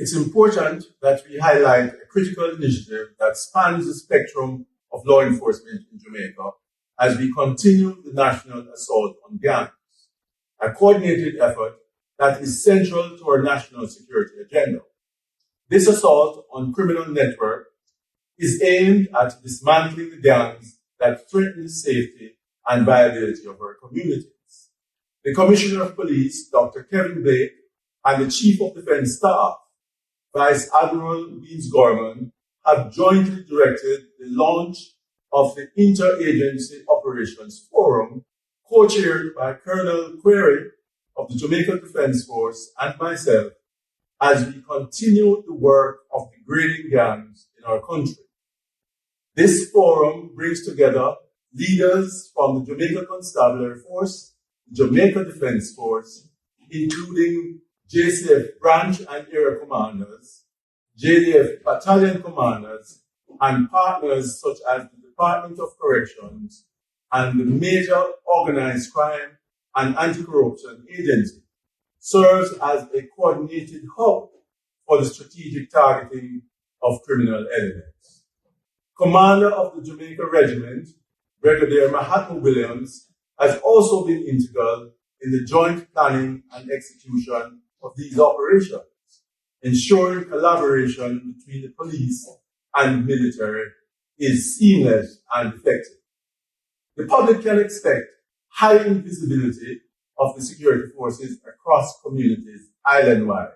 It's important that we highlight a critical initiative that spans the spectrum of law enforcement in Jamaica as we continue the national assault on gangs, a coordinated effort that is central to our national security agenda. This assault on criminal network is aimed at dismantling the gangs that threaten the safety and viability of our communities. The Commissioner of Police, Dr. Kevin Blake, and the Chief of Defence Staff, Vice Admiral Beans Gorman, have jointly directed the launch of the Interagency Operations Forum, co-chaired by Colonel Query of the Jamaica Defence Force and myself, as we continue the work of degrading gangs in our country. This forum brings together leaders from the Jamaica Constabulary Force, the Jamaica Defence Force, including JCF branch and area commanders, JDF battalion commanders, and partners such as the Department of Corrections and the major organized crime and anti-corruption agency, serves as a coordinated hub for the strategic targeting of criminal elements. Commander of the Jamaica Regiment, Brigadier Mahatma Williams, has also been integral in the joint planning and execution of these operations, ensuring collaboration between the police and military is seamless and effective. The public can expect heightened visibility of the security forces across communities island-wide,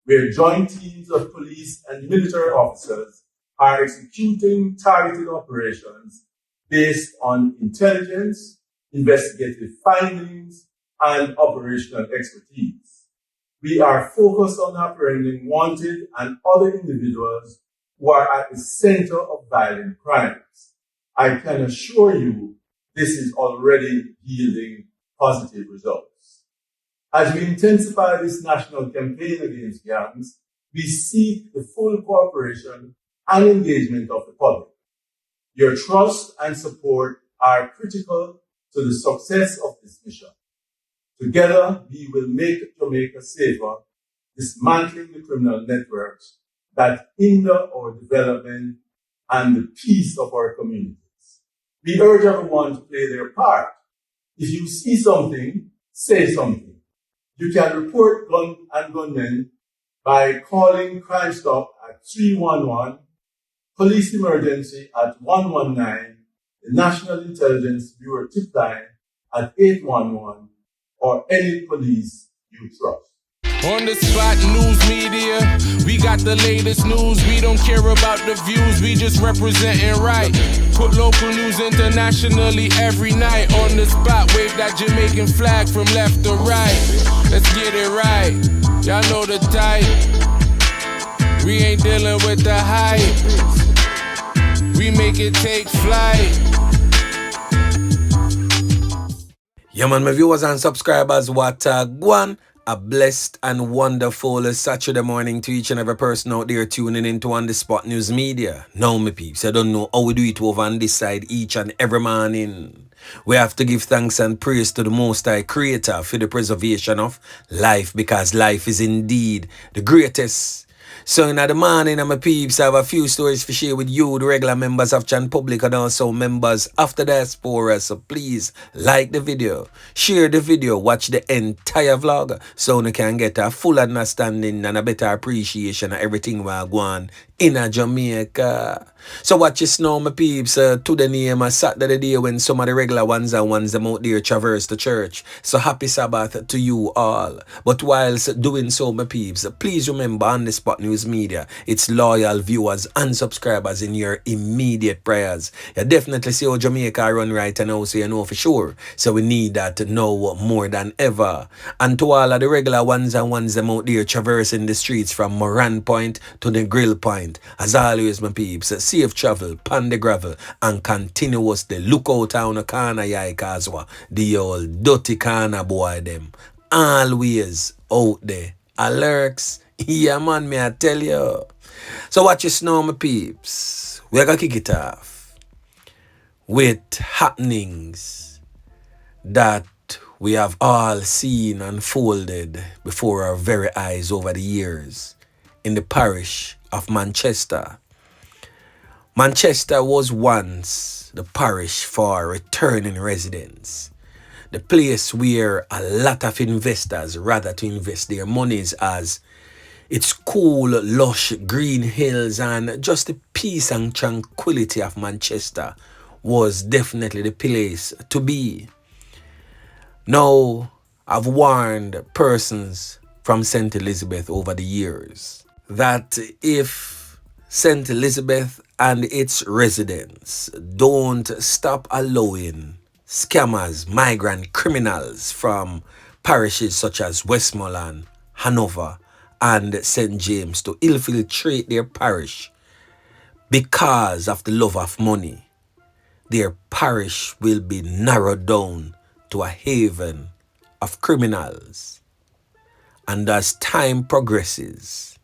where joint teams of police and military officers are executing targeted operations based on intelligence, investigative findings, and operational expertise. We are focused on apprehending wanted and other individuals who are at the center of violent crimes. I can assure you this is already yielding positive results. As we intensify this national campaign against gangs, we seek the full cooperation and engagement of the public. Your trust and support are critical to the success of this mission. Together, we will make Jamaica safer, dismantling the criminal networks that hinder our development and the peace of our communities. We urge everyone to play their part. If you see something, say something. You can report gun and gunmen by calling Crime Stop at 311, Police Emergency at 119, the National Intelligence Bureau tip line at 811, or any police you trust. On the spot news media, we got the latest news. We don't care about the views, we just representing right. Put local news internationally every night. On the spot, wave that Jamaican flag from left to right. Let's get it right, y'all know the type. We ain't dealing with the hype, we make it take flight. Yeah man, my viewers and subscribers, what one. A blessed and wonderful Saturday morning to each and every person out there tuning into On The Spot News Media. Now, my peeps, I don't know how we do it over on this side each and every morning. We have to give thanks and praise to the Most High Creator for the preservation of life, because life is indeed the greatest. So in the morning, my peeps, I have a few stories to share with you, the regular members of Chan Public and also members of the diaspora. So please like the video, share the video, watch the entire vlog so you can get a full understanding and a better appreciation of everything we're going in Jamaica. So watch this now, my peeps. To the name of Saturday day when some of the regular ones and ones them out there traverse the church. So happy Sabbath to you all. But whilst doing so, my peeps, please remember On The Spot News Media, it's loyal viewers and subscribers in your immediate prayers. You definitely see how Jamaica run right now, so you know for sure. So we need that now more than ever. And to all of the regular ones and ones them out there traversing the streets from Moran Point to the Grill Point, as always, my peeps, safe travel, pan the gravel, and continuously look out on the corner, yeah, Kazwa, the old dirty corner boy them. Always out there. Alerts, yeah man, me I tell you. So watch your snow, my peeps. We're gonna kick it off with happenings that we have all seen unfolded before our very eyes over the years in the parish of Manchester. Manchester was once the parish for returning residents, the place where a lot of investors rather to invest their monies, as its cool, lush green hills and just the peace and tranquility of Manchester was definitely the place to be. Now, I've warned persons from St. Elizabeth over the years that if St. Elizabeth and its residents don't stop allowing scammers, migrant criminals from parishes such as Westmoreland, Hanover, and St. James to infiltrate their parish because of the love of money, their parish will be narrowed down to a haven of criminals. And as time progresses,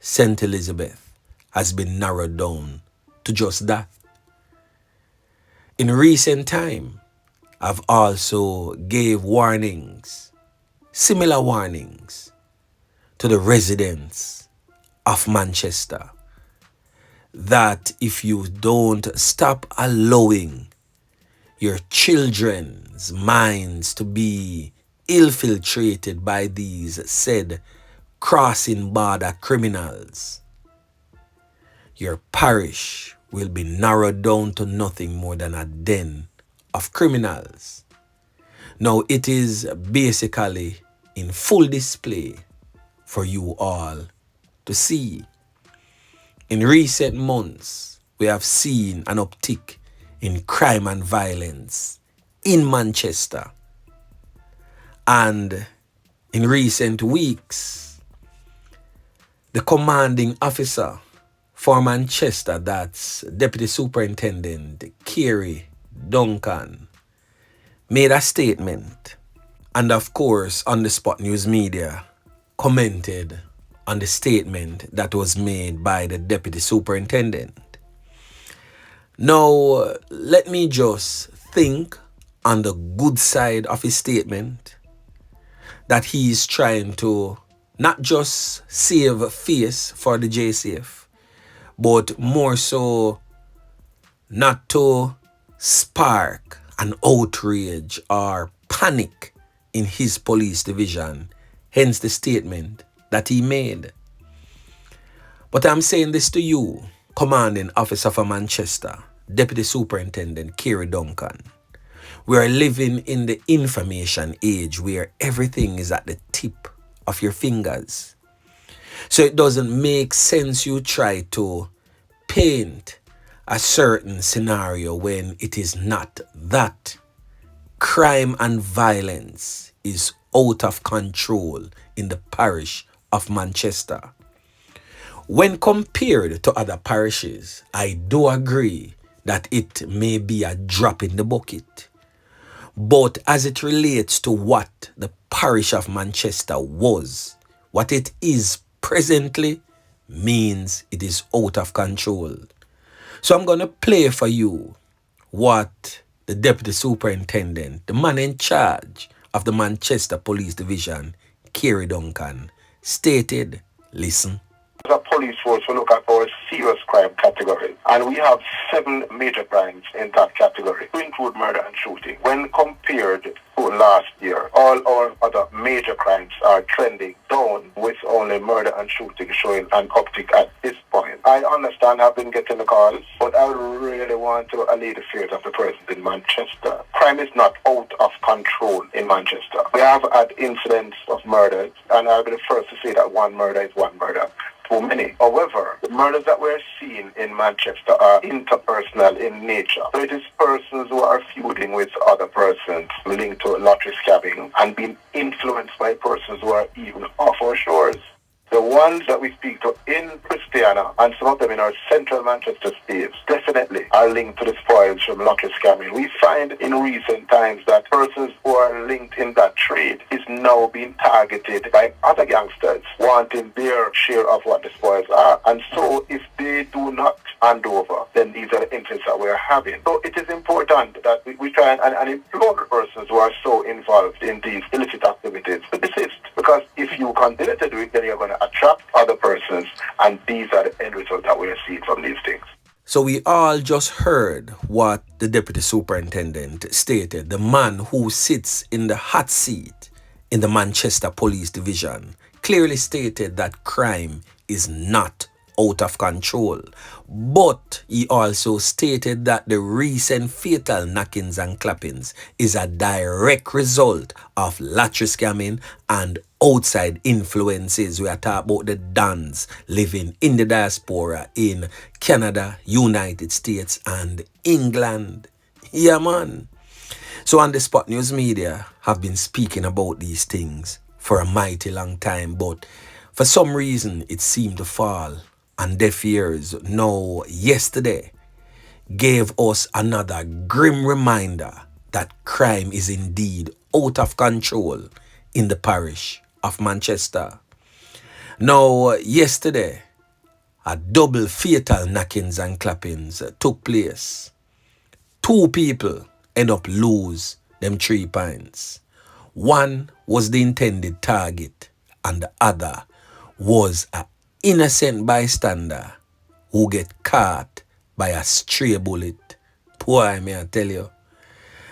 St. Elizabeth has been narrowed down to just that. In recent time, I've also gave warnings, similar warnings, to the residents of Manchester that if you don't stop allowing your children's minds to be infiltrated by these said crossing border criminals, your parish will be narrowed down to nothing more than a den of criminals. Now it is basically in full display for you all to see. In recent months, we have seen an uptick in crime and violence in Manchester. And in recent weeks, the commanding officer for Manchester, that's Deputy Superintendent Kerry Duncan, made a statement. And of course, on the Spot News Media commented on the statement that was made by the Deputy Superintendent. Now, let me just think on the good side of his statement that he is trying to not just save face for the JCF, but more so not to spark an outrage or panic in his police division, hence the statement that he made. But I'm saying this to you, Commanding Officer for Manchester, Deputy Superintendent Kerry Duncan. We are living in the information age where everything is at the tip of your fingers. So it doesn't make sense you try to paint a certain scenario when it is not that. Crime and violence is out of control in the parish of Manchester. When compared to other parishes, I do agree that it may be a drop in the bucket. But as it relates to what the parish of Manchester was, what it is presently means it is out of control. So I'm going to play for you what the Deputy Superintendent, the man in charge of the Manchester Police Division, Kerry Duncan, stated. Listen. As a police force, we look at our serious crime category, and we have 7 major crimes in that category, to include murder and shooting. When compared to last year, all our other major crimes are trending down, with only murder and shooting showing an uptick at this point. I understand I've been getting the calls, but I really want to allay the fears of the person in Manchester. Crime is not out of control in Manchester. We have had incidents of murders, and I'll be the first to say that one murder is one murder too many. However, the murders that we're seeing in Manchester are interpersonal in nature. So it is persons who are feuding with other persons linked to lottery scamming and being influenced by persons who are even off our shores. The ones that we speak to in Christiana and some of them in our central Manchester states definitely are linked to the spoils from lottery scamming. We find in recent times that persons who are linked in that trade is now being targeted by other gangsters wanting their share of what the spoils are. And so if they do not handover, then these are the incidents that we're having. So it is important that we try and implore persons who are so involved in these illicit activities to desist. Because if you continue to do it, then you're going to attract other persons, and these are the end results that we're seeing from these things. So we all just heard what the deputy superintendent stated, the man who sits in the hot seat in the Manchester Police Division, clearly stated that crime is not out of control. But he also stated that the recent fatal knockings and clappings is a direct result of lottery scamming and outside influences. We are talking about the Dons living in the diaspora in Canada, United States, and England. Yeah, man. So on the Spot News Media have been speaking about these things for a mighty long time, but for some reason it seemed to fall on deaf ears. Now, yesterday gave us another grim reminder that crime is indeed out of control in the parish of Manchester. Now, yesterday, a double fatal knockings and clappings took place. 2 people end up lose them 3 pints. One was the intended target, and the other was an innocent bystander who get caught by a stray bullet. Boy, may I tell you.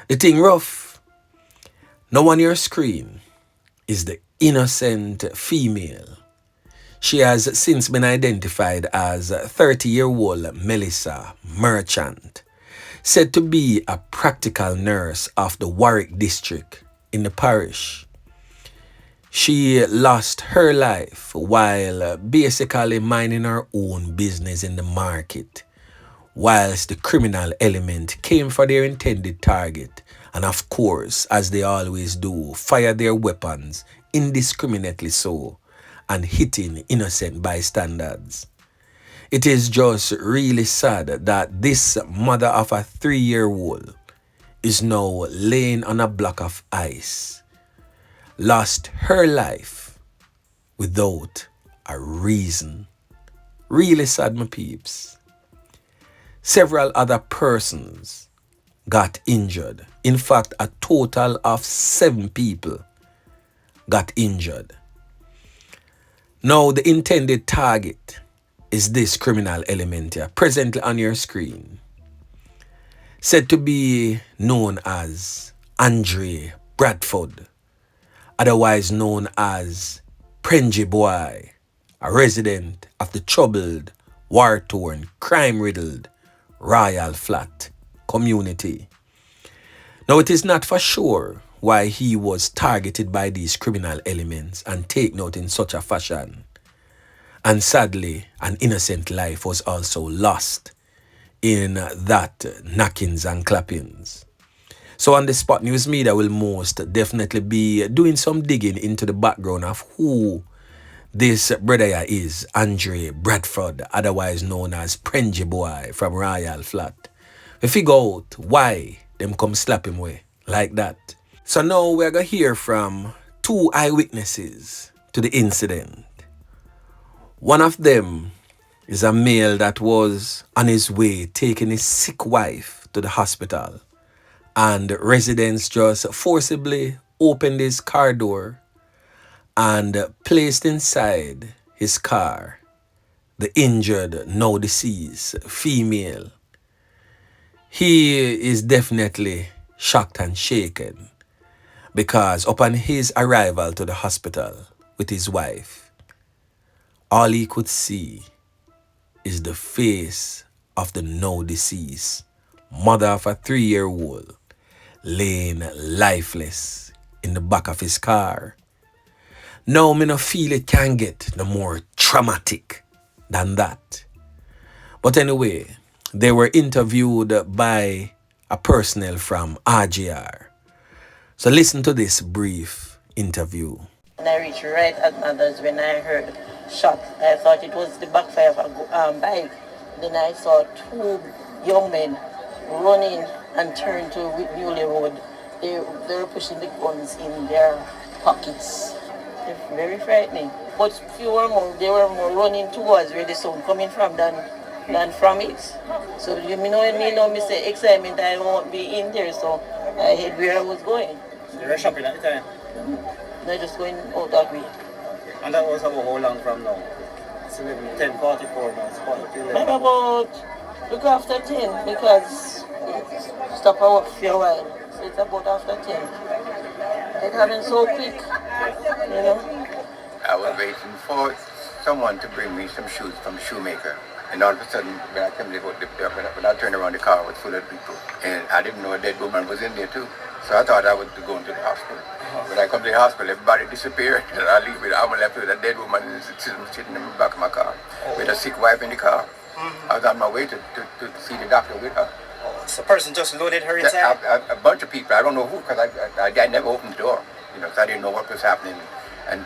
The thing rough. Now on your screen is the innocent female. She has since been identified as 30-year-old Melissa Merchant, said to be a practical nurse of the Warwick district in the parish. She lost her life while basically minding her own business in the market, whilst the criminal element came for their intended target and, of course, as they always do, fire their weapons indiscriminately so and hitting innocent bystanders. It is just really sad that this mother of a 3-year-old is now laying on a block of ice, lost her life without a reason. Really sad, my peeps. Several other persons got injured. In fact, a total of 7 people got injured. Now, the intended target is this criminal element here, presently on your screen, said to be known as Andre Bradford, otherwise known as Prenji Boy, a resident of the troubled, war-torn, crime-riddled Royal Flat community. Now, it is not for sure why he was targeted by these criminal elements and taken out in such a fashion. And sadly, an innocent life was also lost in that knockings and clappings. So on the Spot News Media will most definitely be doing some digging into the background of who this brother is, Andre Bradford, otherwise known as Prenji Boy from Royal Flat. We figure out why them come slap him away like that. So now we're going to hear from 2 eyewitnesses to the incident. One of them is a male that was on his way taking his sick wife to the hospital, and residents just forcibly opened his car door and placed inside his car the injured, now deceased female. He is definitely shocked and shaken because upon his arrival to the hospital with his wife, all he could see is the face of the now deceased mother of a 3-year-old laying lifeless in the back of his car. Now, me no feel it can get no more traumatic than that. But anyway, they were interviewed by a personnel from RGR. So listen to this brief interview. And I reached right at others when I heard shot. I thought it was the backfire of a bike. Then I saw 2 young men running and turn to Whitney Road. They were pushing the guns in their pockets. They're very frightening. But they were more running towards where the sound coming from than than from it. So you know me say excitement I won't be in there, so I had where I was going. So you were shopping at the time? They're just going out that way. And that was about how long from now? It's 10:44 now, it's 11. Maybe about look after 10 because it stop out for a while. So it's about after 10. It happened so quick, you know. I was waiting for someone to bring me some shoes from the shoemaker. And all of a sudden, when I turned around, the car was full of people. And I didn't know a dead woman was in there too. So I thought I was going to the hospital. When I come to the hospital, everybody disappeared. And I leave I'm left with a dead woman sitting in the back of my car with a sick wife in the car. I was on my way to see the doctor with her. So the person just loaded her inside? A bunch of people. I don't know who, because I never opened the door. So I didn't know what was happening.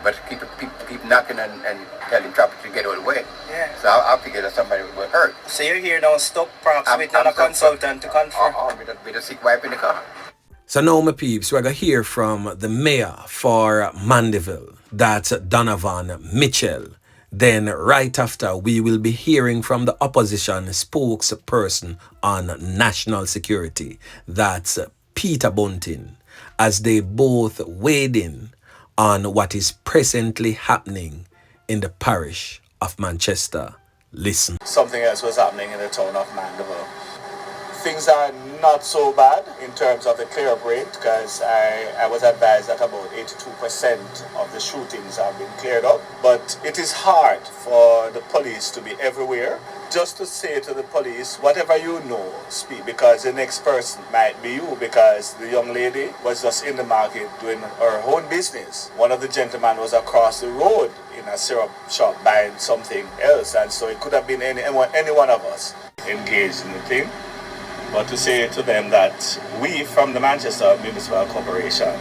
But keep knocking and telling traffic to get out of the way. Yeah. So I figured that somebody was hurt. So you're here now stuck, perhaps waiting on a consultant to confirm? With a sick wife in the car. So now, my peeps, we're going to hear from the mayor for Mandeville. That's Donovan Mitchell. Then right after, we will be hearing from the opposition spokesperson on national security. That's Peter Bunting, as they both weighed in on what is presently happening in the parish of Manchester. Listen. Something else was happening in the town of Mandeville. Things are not so bad in terms of the clear up rate, because I was advised that about 82% of the shootings have been cleared up. But it is hard for the police to be everywhere. Just to say to the police, whatever you know, speak, because the next person might be you, because the young lady was just in the market doing her own business. One of the gentlemen was across the road in a syrup shop buying something else, and so it could have been any one of us engaged in the thing. But to say to them that we from the Manchester Municipal Corporation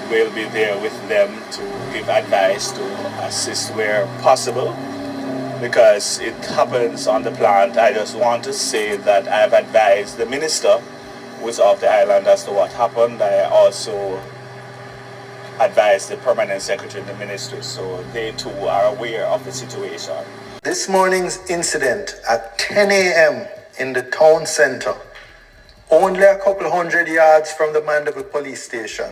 will be there with them to give advice, to assist where possible, because it happens on the plant. I just want to say that I've advised the minister who is off the island as to what happened. I also advised the permanent secretary in the ministry, so they too are aware of the situation. This morning's incident at 10 a.m. in the town centre, only a couple hundred yards from the Mandeville police station,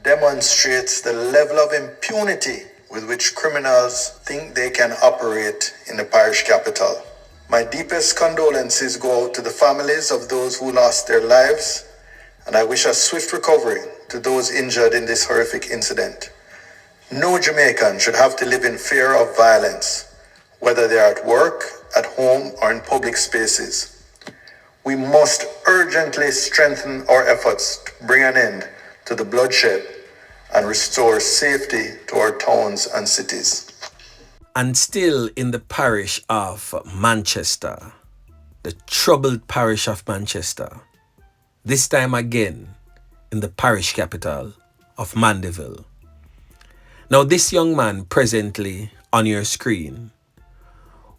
demonstrates the level of impunity with which criminals think they can operate in the parish capital. My deepest condolences go out to the families of those who lost their lives, and I wish a swift recovery to those injured in this horrific incident. No Jamaican should have to live in fear of violence, whether they are at work, at home, or in public spaces. We must urgently strengthen our efforts to bring an end to the bloodshed and restore safety to our towns and cities. And still in the parish of Manchester, the troubled parish of Manchester, this time again in the parish capital of Mandeville. Now this young man presently on your screen,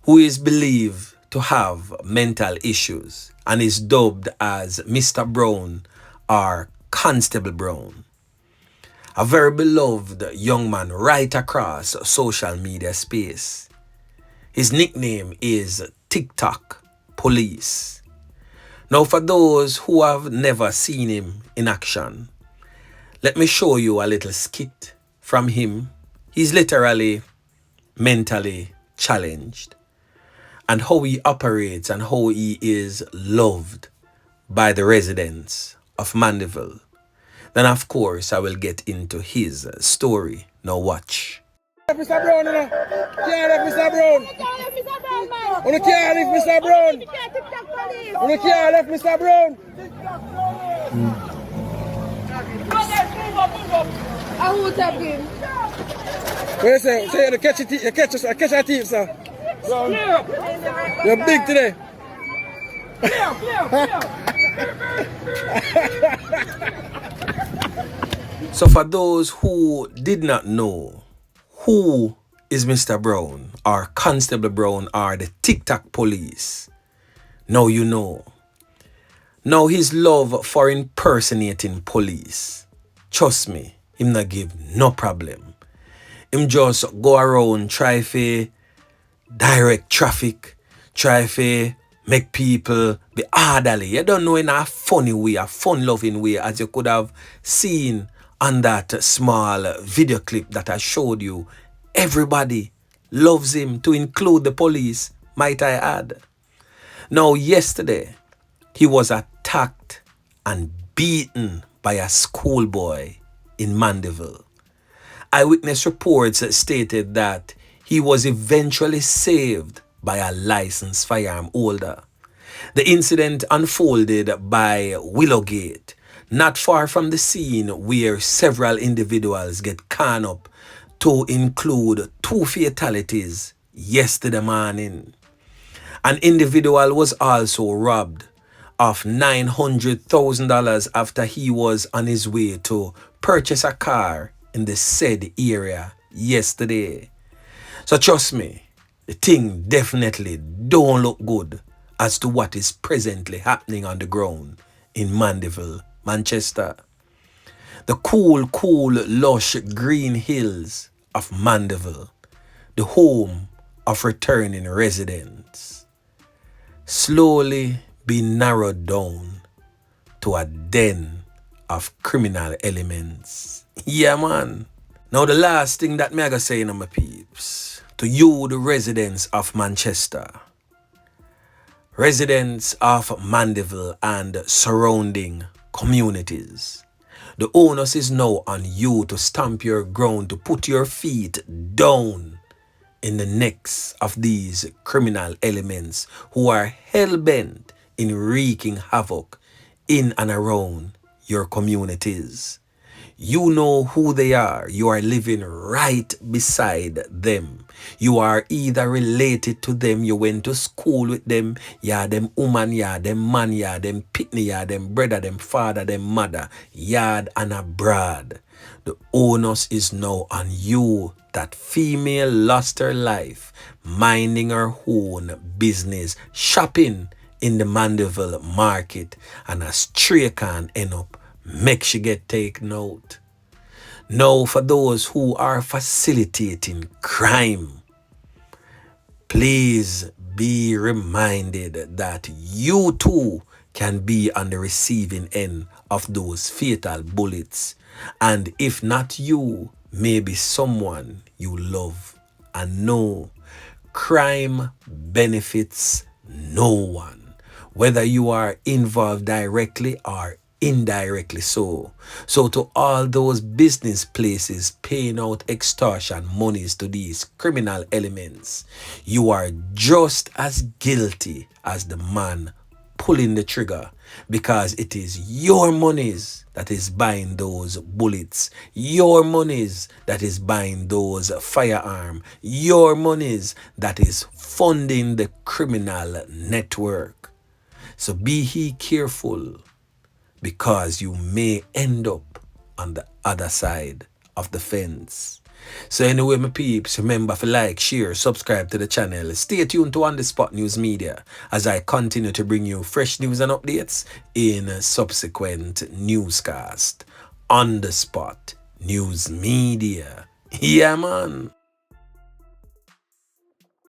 who is believed to have mental issues and is dubbed as Mr. Brown or Constable Brown. A very beloved young man right across social media space. His nickname is TikTok Police. Now for those who have never seen him in action, let me show you a little skit from him. He's literally mentally challenged, and how he operates and how he is loved by the residents of Mandeville. Then of course I will get into his story. Now watch. Mr. Brown, you can't left Mr. Brown. You can't leave Mr. Brown. You can't left Mr. Brown. I would have been. What you say? Say you catch a thief, sir. You're big today. So for those who did not know who is Mr. Brown or Constable Brown or the TikTok Police, now you know. Now his love for impersonating police, trust me, him not give no problem. Him just go around try to direct traffic, try to make people be orderly. You don't know in a funny way, a fun-loving way, as you could have seen on that small video clip that I showed you. Everybody loves him, to include the police, might I add. Now, yesterday, he was attacked and beaten by a schoolboy in Mandeville. Eyewitness reports stated that he was eventually saved by a licensed firearm holder. The incident unfolded by Willowgate, not far from the scene where several individuals get caught up, to include 2 fatalities yesterday morning. An individual was also robbed of $900,000 after he was on his way to purchase a car in the said area yesterday. So trust me, the thing definitely don't look good as to what is presently happening on the ground in Mandeville, Manchester. The cool, lush green hills of Mandeville, the home of returning residents, slowly being narrowed down to a den of criminal elements. Yeah, man. Now, the last thing that me I gotta say, my peeps, to you, the residents of Manchester, residents of Mandeville and surrounding communities, the onus is now on you to stamp your ground, to put your feet down in the necks of these criminal elements who are hell-bent in wreaking havoc in and around your communities. You know who they are. You are living right beside them. You are either related to them, you went to school with them, yeah, them woman, yeah, them man, yeah, them pitney, yeah, them brother, them father, them mother, yard and abroad. The onus is now on you. That female lost her life minding her own business, shopping in the Mandeville market, and a stray can end up make she get taken out. Now, for those who are facilitating crime, please be reminded that you too can be on the receiving end of those fatal bullets. And if not you, maybe someone you love. And no, crime benefits no one, whether you are involved directly or indirectly so. So to all those business places paying out extortion monies to these criminal elements, you are just as guilty as the man pulling the trigger, because it is your monies that is buying those bullets, your monies that is buying those firearms, your monies that is funding the criminal network. So be careful, because you may end up on the other side of the fence. So anyway, my peeps, remember to like, share, subscribe to the channel. Stay tuned to On The Spot News Media as I continue to bring you fresh news and updates in subsequent newscast. On The Spot News Media. Yeah, man.